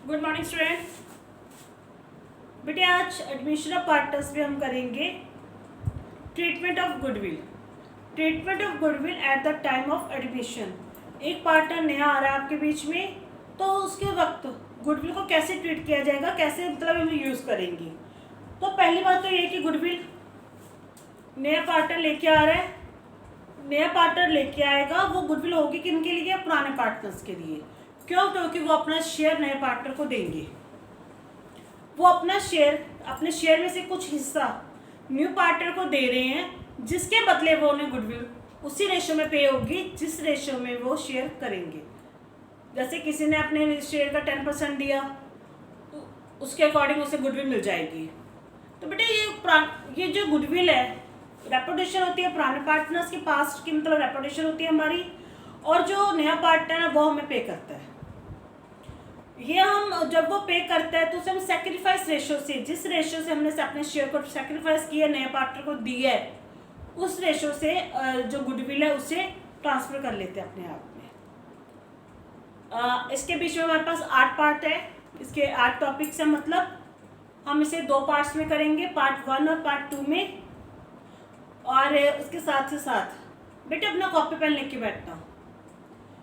Good morning student. बेटे आज admission of partners में हम करेंगे treatment of goodwill. Treatment of goodwill at the time of admission. एक पार्टनर नया आ रहा है आपके बीच में, तो उसके वक्त गुडविल को कैसे ट्रीट किया जाएगा, कैसे मतलब हम यूज़ करेंगे। तो पहली बात तो ये कि गुडविल नया पार्टनर लेके आ रहा है, नया पार्टनर लेके आएगा, वो गुडविल होगी किन के लिए, पुराने पार्टनर्स के लिए। क्यों? क्योंकि वो अपना शेयर नए पार्टनर को देंगे। वो अपने शेयर में से कुछ हिस्सा न्यू पार्टनर को दे रहे हैं, जिसके बदले वो उन्हें गुडविल उसी रेशो में पे होगी जिस रेशो में वो शेयर करेंगे। जैसे किसी ने अपने शेयर का 10% दिया, उसके अकॉर्डिंग उसे गुडविल मिल जाएगी। तो बेटे ये जो गुडविल है, रेपुटेशन होती है पुराने पार्टनर्स की, पास्ट की मतलब रेपुटेशन होती है हमारी, और जो नया पार्टनर है वो हमें पे करता है। ये हम जब वो पे करता है तो उसे हम सेक्रीफाइस रेशो से, जिस रेशो से हमने अपने शेयर को सेक्रीफाइस किया, नए पार्टनर को दिया है, उस रेशो से जो गुडविल है उसे ट्रांसफर कर लेते हैं अपने आप में। इसके बीच में हमारे पास 8 पार्ट है, इसके 8 टॉपिक्स हैं, मतलब हम इसे 2 पार्ट्स में करेंगे, पार्ट 1 और पार्ट 2 में। और उसके साथ से साथ बेटे अपना कॉपी पेन लेके बैठना,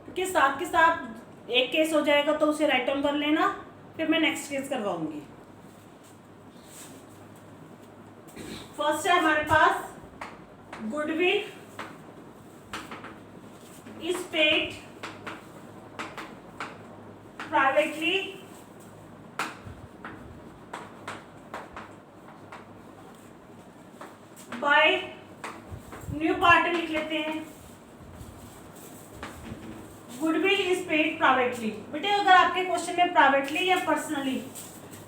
क्योंकि साथ के साथ एक केस हो जाएगा तो उसे राइट डाउन कर लेना, फिर मैं नेक्स्ट केस करवाऊंगी। फर्स्ट है हमारे पास goodwill is paid privately by new partner लिख लेते हैं। Goodwill is paid privately. बेटे अगर आपके क्वेश्चन में प्राइवेटली या पर्सनली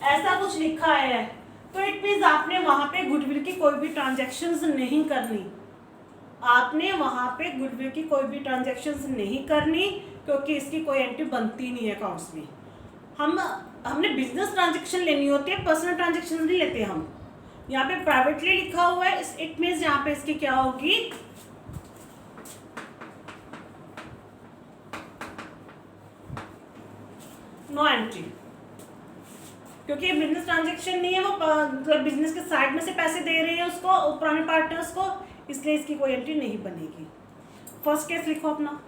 ऐसा कुछ लिखा है तो इट मीन्स आपने वहां पे गुडविल की कोई भी ट्रांजैक्शंस नहीं करनी। आपने वहां पे गुडविल की कोई भी ट्रांजैक्शंस नहीं करनी, क्योंकि इसकी कोई एंट्री बनती नहीं है अकाउंट्स में। हमने बिजनेस ट्रांजैक्शन लेनी होती है, पर्सनल ट्रांजैक्शन नहीं लेते हम। यहाँ पे प्राइवेटली लिखा हुआ है, इट मीन्स यहाँ पे इसकी क्या होगी, नो एंट्री, क्योंकि बिजनेस ट्रांजैक्शन नहीं है, वो मतलब बिजनेस के साइड में से पैसे दे रहे हैं उसको, पुराने पार्टनर्स को, इसलिए इसकी कोई एंट्री नहीं बनेगी। फर्स्ट केस लिखो अपना।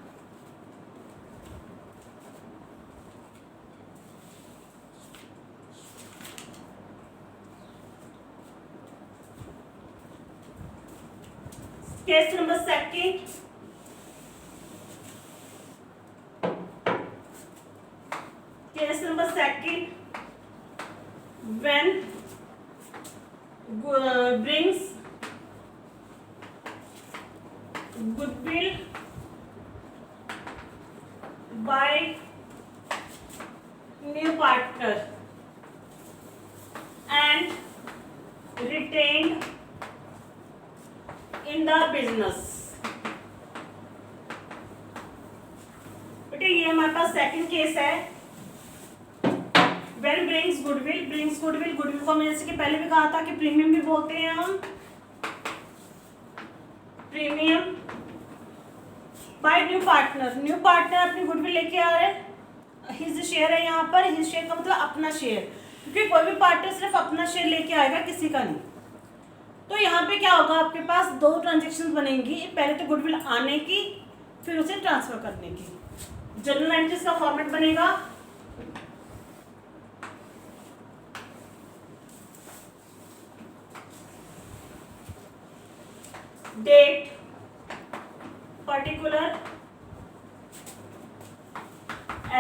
Case number second, case number second, when brings goodwill by new partner and retained in the business। बेटे ये हमारे पास सेकंड केस है। When brings goodwill, गुडविल को हमने जैसे कि पहले भी कहा था कि प्रीमियम भी बोलते हैं हम, प्रीमियम बाय न्यू पार्टनर अपनी गुडविल लेके आ रहे हैं, हिज शेयर है यहाँ पर, हिज शेयर का मतलब अपना शेयर, क्योंकि कोई भी पार्टनर सिर्फ अपना शेयर लेके आएगा, किसी का नहीं। तो यहाँ पे क्या होगा, आपके पास 2 ट्रांजेक्शन बनेंगी, पहले तो गुडविल आने की, फिर उसे ट्रांसफर करने की। जर्नल एंट्रीज का फॉर्मेट बनेगा, डेट, पर्टिकुलर,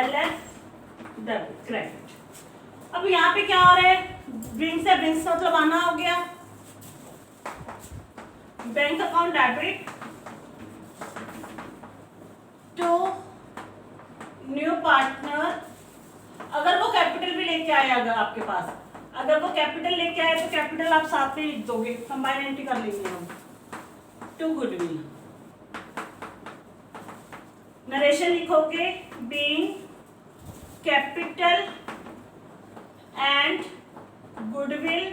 LF, क्रेडिट। अब यहाँ पे क्या हो रहा है, ब्रिंग्स है, ब्रिंग्स का मतलब आना हो गया, bank account debit to new partner. अगर वो कैपिटल भी लेके आए, अगर आपके पास अगर वो कैपिटल लेके आए तो कैपिटल आप साथ में लिख दोगे, कंबाइन एंट्री कर लेंगे हम, टू गुडविल। नरेशन लिखोगे, being capital and goodwill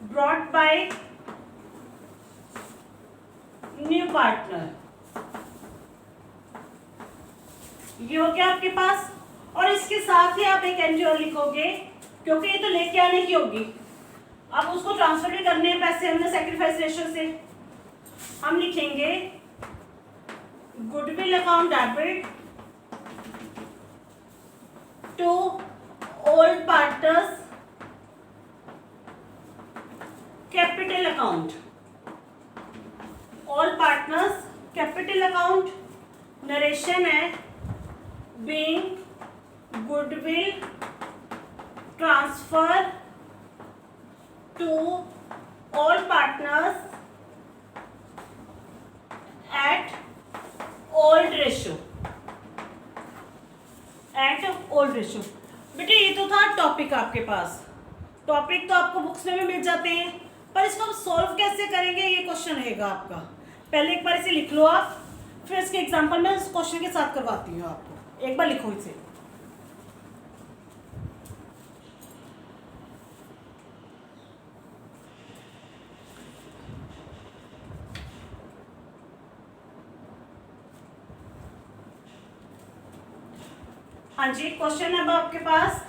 brought by new partner, ये हो गया आपके पास। और इसके साथ ही आप एक एंट्री और लिखोगे, क्योंकि ये तो लेके आने की होगी, अब उसको ट्रांसफर भी करने हैं पैसे हमने सेक्रीफाइस रेशियो से। हम लिखेंगे goodwill account debit to old partners capital account, all partners capital account. Narration है being goodwill transfer to all partners at old ratio, at old ratio. बेटे ये तो था टॉपिक आपके पास, टॉपिक तो आपको बुक्स में भी मिल जाते हैं, पर इसको हम सॉल्व कैसे करेंगे ये क्वेश्चन रहेगा आपका। पहले एक बार इसे लिख लो आप, फिर इसके एग्जांपल में इस क्वेश्चन के साथ करवाती हूँ आपको। एक बार लिखो इसे। हाँ जी, क्वेश्चन अब आपके पास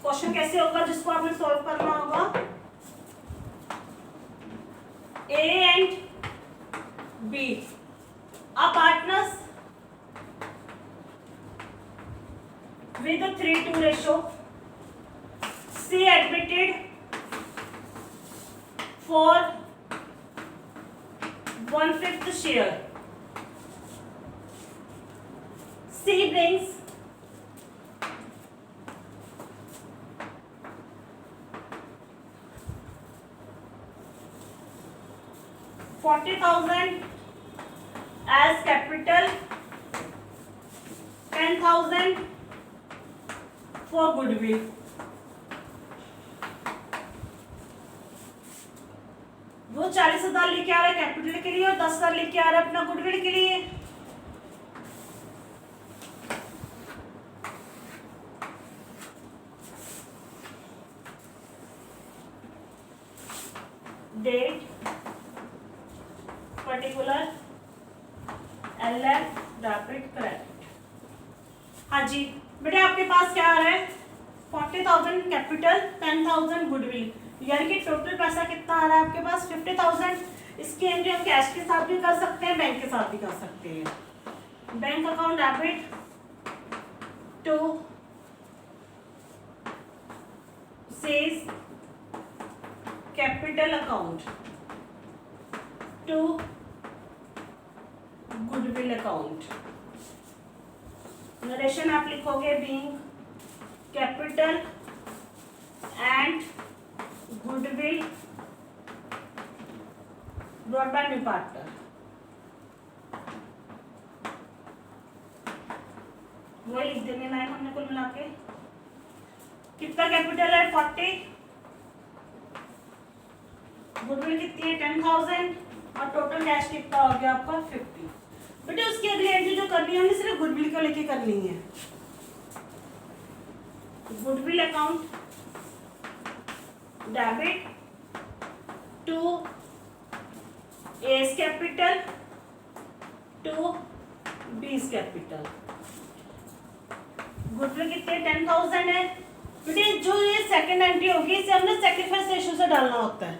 क्वेश्चन कैसे होगा जिसको आपने सॉल्व करना होगा। A and B are partners with a 3:2 ratio. C admitted for 1/5 share. C brings $40,000 as capital, 10,000 for goodwill. वो 40,000 लेके आ रहा है कैपिटल के लिए और 10,000 लेके आ रहा है अपना गुडविल के लिए। Date particular LF debit credit. हाँ जी बेटे आपके पास क्या आ रहा है, 40,000 कैपिटल, 10,000 गुडविल, यानी कि टोटल पैसा कितना आ रहा है आपके पास 50,000। इसकी एंट्री हम कैश के साथ भी कर सकते हैं, बैंक के साथ भी कर सकते हैं। Bank account debit to C's capital account to goodwill account. Narration आप लिखोगे being capital and goodwill brought by new partner. वो लिख देंगे लाइन हमने कुल मिला के। कितना कैपिटल है 40, गुडविल कितनी है 10,000 और टोटल कैश कितना हो गया आपका 50। बेटे उसकी अगली एंट्री जो करनी है हमने सिर्फ गुडविल को लेके करनी है। Goodwill account debit to A's capital to B's capital. Goodwill कितने 10,000 है। बेटे जो ये सेकंड एंट्री होगी इसे हमने सैक्रिफाइस रेशियो से डालना होता है।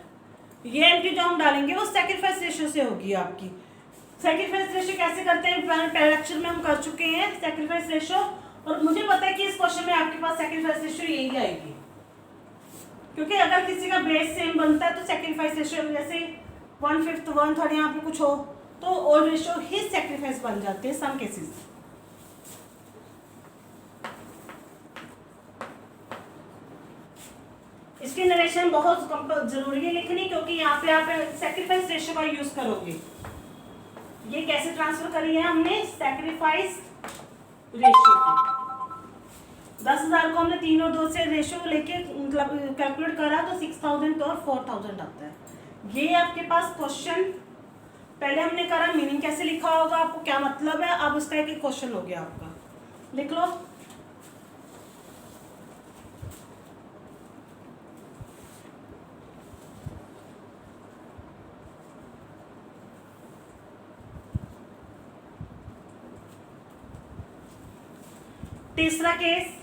ये एंट्री जो हम डालेंगे वो सैक्रिफाइस रेशियो से होगी आपकी। सैक्रिफाइस रेशियो कैसे करते हैं पहले लेक्चर में हम कर चुके हैं सैक्रिफाइस रेशियो, और मुझे पता है कि इस क्वेश्चन में आपके पास सैक्रिफाइस रेशियो यही आएगी, क्योंकि अगर किसी का बेस सेम बनता है तो सैक्रिफाइस रेशियो जैसे 1/5 1/3 यहाँ पे कुछ हो तो ओल्ड रेशियो ही सैक्रिफाइस बन जाते हैं सम केसेस। इसकी नरेशन बहुत जरूरी है लिखनी, क्योंकि यहाँ पे आप सैक्रिफाइस रेशियो का यूज करोगे। ये कैसे ट्रांसफर करी है हमने सैक्रिफाइस रेशियो की। 10,000 को हमने 3 और 2 से रेशियो लेके मतलब कैलकुलेट करा तो 6,000 और 4,000 आता है। ये आपके पास क्वेश्चन पहले हमने करा, मीनिंग कैसे लिखा होगा आपको क्या मतलब है, अब उसका एक क्वेश्चन हो गया आपका, लिख लो। तीसरा केस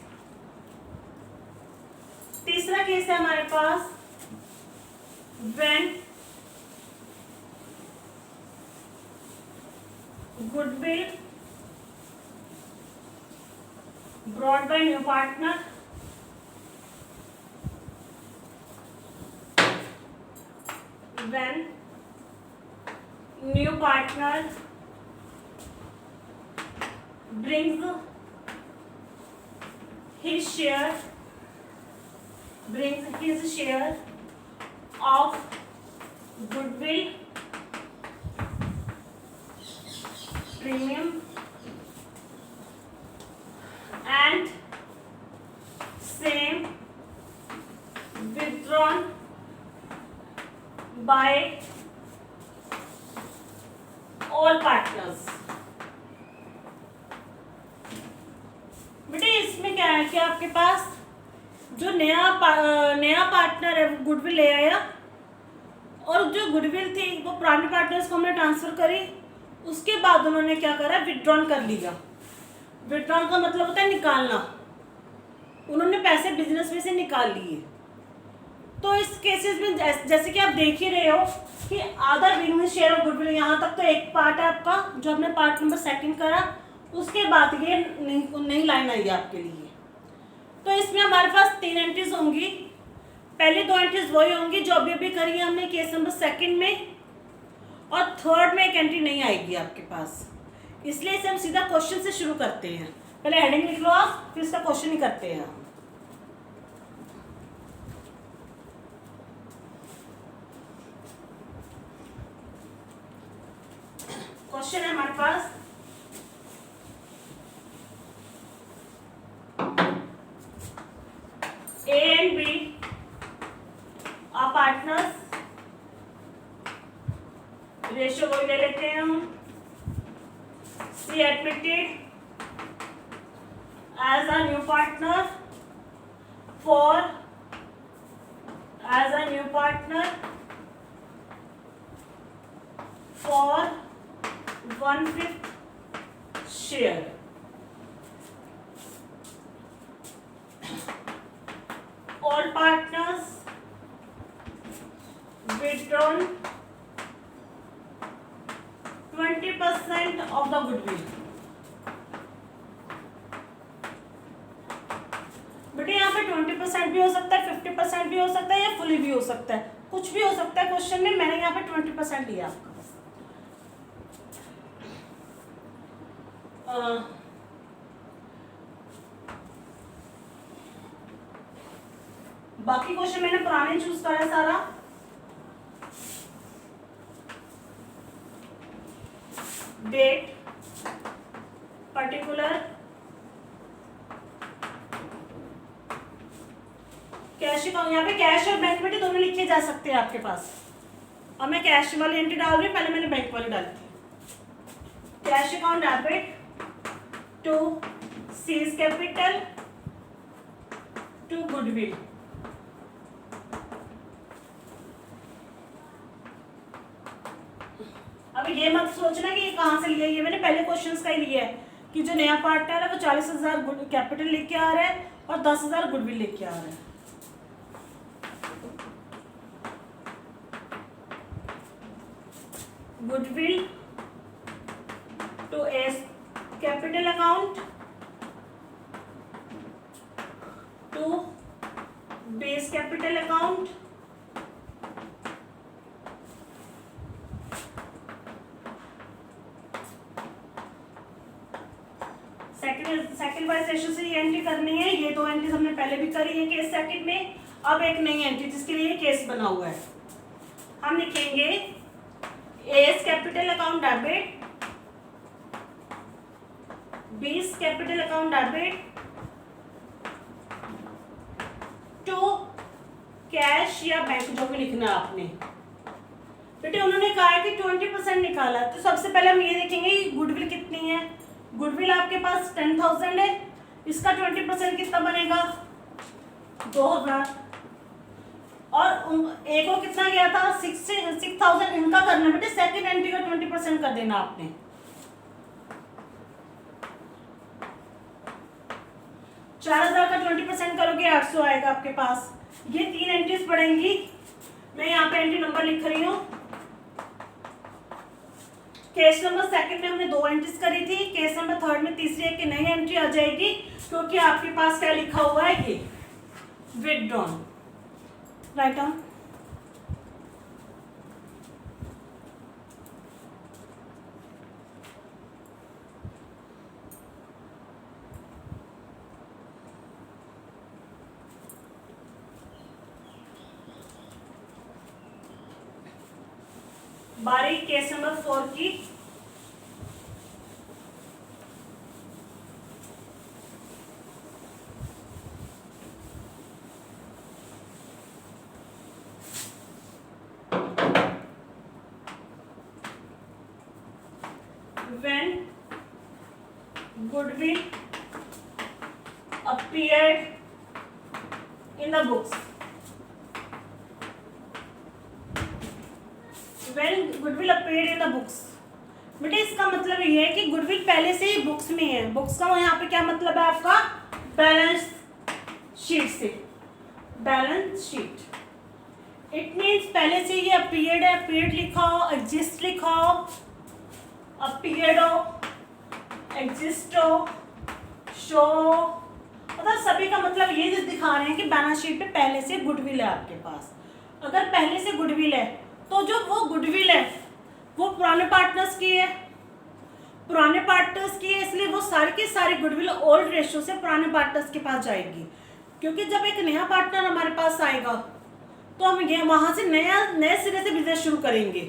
है हमारे पास when goodwill brought by new partner when new partner brings his share of goodwill premium and same withdrawn by all partners। बेटे इसमें क्या है कि आपके पास जो नया पार्टनर है वो गुडविल ले आया और जो गुडविल थी वो पुराने पार्टनर्स को हमने ट्रांसफर करी, उसके बाद उन्होंने क्या करा, विथड्रॉन कर लिया। विथड्रॉन का मतलब होता है निकालना, उन्होंने पैसे बिजनेस में से निकाल लिए। तो इस केसेस में जैसे कि आप देख ही रहे हो कि आधा बिजनेस शेयर ऑफ गुडविल, यहाँ तक तो एक पार्ट है आपका जो हमने पार्ट नंबर 2 करा, उसके बाद ये नई लाइन आई है आपके लिए। तो इसमें हमारे पास 3 एंट्रीज होंगी। पहले 2 एंट्रीज वही होंगी जो अभी अभी करी है हमने केस नंबर 2 में, और 3rd में एक एंट्री नहीं आएगी आपके पास। इसलिए इसे हम सीधा क्वेश्चन से शुरू करते हैं। पहले हेडिंग लिख लो आप, फिर इसका क्वेश्चन ही करते हैं। क्वेश्चन है हमारे पास, A and B are partners, ratio वही ले लेते हैं हम। C admitted as a new partner for 1/5 share। All partners withdrawn 20% of the goodwill। बेटे यहाँ पे 20% भी हो सकता है, 50% भी हो सकता है, या फुली भी हो सकता है, कुछ भी हो सकता है। क्वेश्चन में मैंने यहाँ पे 20% लिया आपका। बाकी क्वेश्चन मैंने पुराने चूज करा है सारा। डेट, पर्टिकुलर, कैश अकाउंट, यहाँ पे कैश और बैंक में दोनों लिखे जा सकते हैं आपके पास। अब मैं कैश वाली एंट्री डाल रही हूँ, पहले मैंने बैंक वाली डाली थी। Cash account debit to C's capital to goodwill. अब ये मत सोचना कि ये कहाँ से लिया, ये मैंने पहले क्वेश्चंस का ही लिया है कि जो नया पार्टनर है वो 40,000 कैपिटल लेके आ रहा है और 10,000 गुडविल लेके आ रहा है। Goodwill to A's capital account to B's capital account second wise ratio से ये एंट्री करनी है। ये 2 एंट्रीज हमने पहले भी करी है केस सेकंड में। अब एक नई एंट्री जिसके लिए केस बना हुआ है, हम लिखेंगे A's capital account debit, B's capital account debit to cash या बैंक, जो भी लिखना है आपने। बेटे उन्होंने कहा है कि 20% निकाला, तो सबसे पहले हम ये देखेंगे गुडविल कितनी है। गुडविल आपके पास 10,000 है, इसका 20% कितना बनेगा, 2,000। और एक को कितना गया था, 6,000 इनका करना। बेटे सेकंड एंट्री का 20% कर देना आपने। 4000 का 20% करोगे 800 आएगा आपके पास। ये 3 एंट्रीज पड़ेंगी। मैं यहाँ पे एंट्री नंबर लिख रही हूँ। केस नंबर सेकंड में हमने 2 एंट्रीज करी थी, केस नंबर थर्ड में तीसरी एक नई एंट्री आ जाएगी, क्योंकि आपके पास क्या लिखा हुआ है, ये विथड्रॉन। Write down. बारी केस नंबर 4 की। When goodwill appeared in the books, when goodwill appeared in the books, बेटे इसका मतलब ये है कि गुडविल पहले से ही बुक्स में है। बुक्स का यहाँ पे क्या मतलब है आपका, बैलेंस शीट से, बैलेंस शीट। इट मीन्स पहले से ये अपीयर्ड है, अपीयर्ड लिखा हो, एग्जिस्ट लिखा हो, अपीयर्ड हो, एग्जिस्ट हो, शो, मतलब सभी का मतलब ये दिखा रहे हैं कि बैलेंस शीट पे पहले से गुडविल है आपके पास। अगर पहले से गुडविल है तो जो वो गुडविल है वो पुराने पार्टनर्स की है, पुराने पार्टनर्स की है, इसलिए वो सारी की सारी गुडविल ओल्ड रेशियो से पुराने पार्टनर्स के पास जाएगी। क्योंकि जब एक नया पार्टनर हमारे पास आएगा तो हम ये वहाँ से नए सिरे से बिजनेस शुरू करेंगे।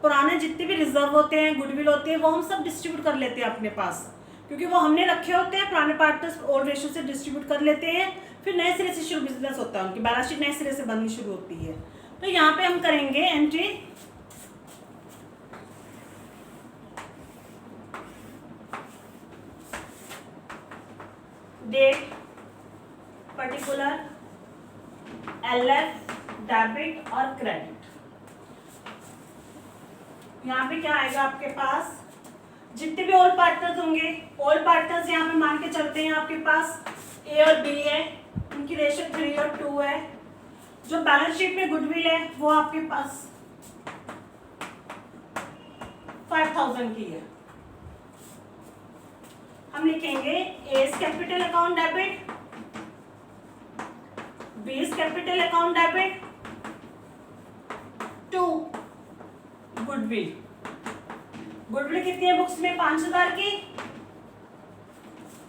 पुराने जितने भी रिजर्व होते हैं, गुडविल होते हैं, वो हम सब डिस्ट्रीब्यूट कर लेते हैं अपने पास, क्योंकि वो हमने रखे होते हैं। पुराने पार्टनर्स ओल्ड रेशियो से डिस्ट्रीब्यूट कर लेते हैं, फिर नए सिरे से शुरू बिजनेस होता है, उनकी बैलेंस शीट नए सिरे से बननी शुरू होती है। तो यहाँ पे हम करेंगे entry date, particular, LF, debit और क्रेडिट। यहाँ पे क्या आएगा आपके पास, जितने भी ओल्ड पार्टनर्स होंगे, ओल्ड पार्टनर्स यहाँ पे मान के चलते हैं आपके पास A और B है, उनकी रेशियो 3 और 2 है। जो बैलेंस शीट में गुडविल है वो आपके पास 5000 की है। हम लिखेंगे A is capital account debit, B is capital account debit to goodwill. Goodwill कितनी है बुक्स में, 5000 की,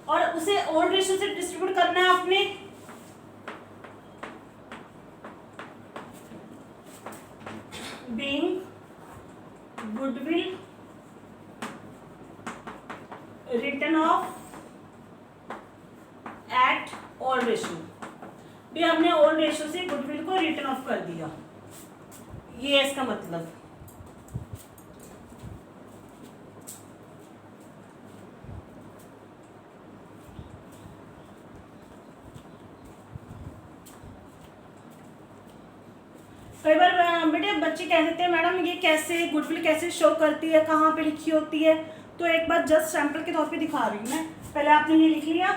और उसे ओल्ड रेशियो से डिस्ट्रीब्यूट करना है आपने। Being goodwill written off at old ratio, भी हमने ओल्ड रेशियो से गुडविल को रिटर्न ऑफ कर दिया, ये है इसका मतलब। कई बार बेटे बच्चे कह देते हैं मैडम ये कैसे गुडविल कैसे शो करती है, कहाँ पे लिखी होती है, तो एक बार जस्ट सैंपल के तौर पे दिखा रही हूँ मैं। पहले आपने ये लिख लिया,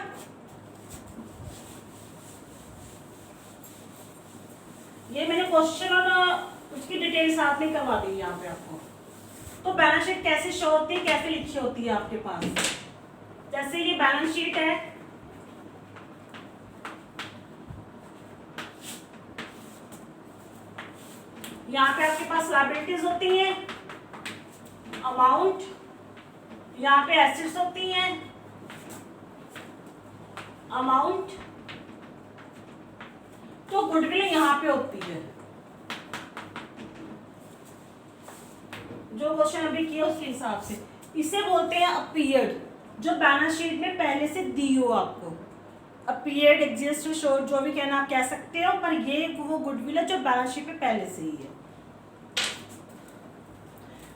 ये मैंने क्वेश्चन और उसकी डिटेल साथ में करवा दी यहाँ पे आपको। तो बैलेंस शीट कैसे शो होती है, कैसे लिखी होती है आपके पास, जैसे ये बैलेंस शीट है, यहाँ पे आपके पास लायबिलिटीज होती हैं, अमाउंट, यहाँ पे एसेट्स होती हैं, अमाउंट, तो गुडविल यहाँ पे होती है। जो क्वेश्चन अभी किया उसके हिसाब से इसे बोलते हैं अपीयर्ड, जो बैलेंस शीट में पहले से दी हो आपको। अपीयर्ड, एग्जिस्ट, शो, जो भी कहना आप कह सकते हो, पर ये वो गुडविल है जो बैलेंस शीट में पहले से ही है।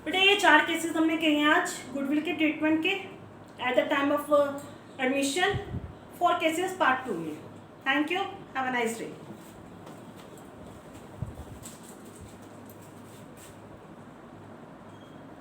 बेटा ये 4 केसेस हमने किए हैं आज गुडविल के ट्रीटमेंट के at the time of admission. 4 cases part 2 में। Thank you, have a nice day.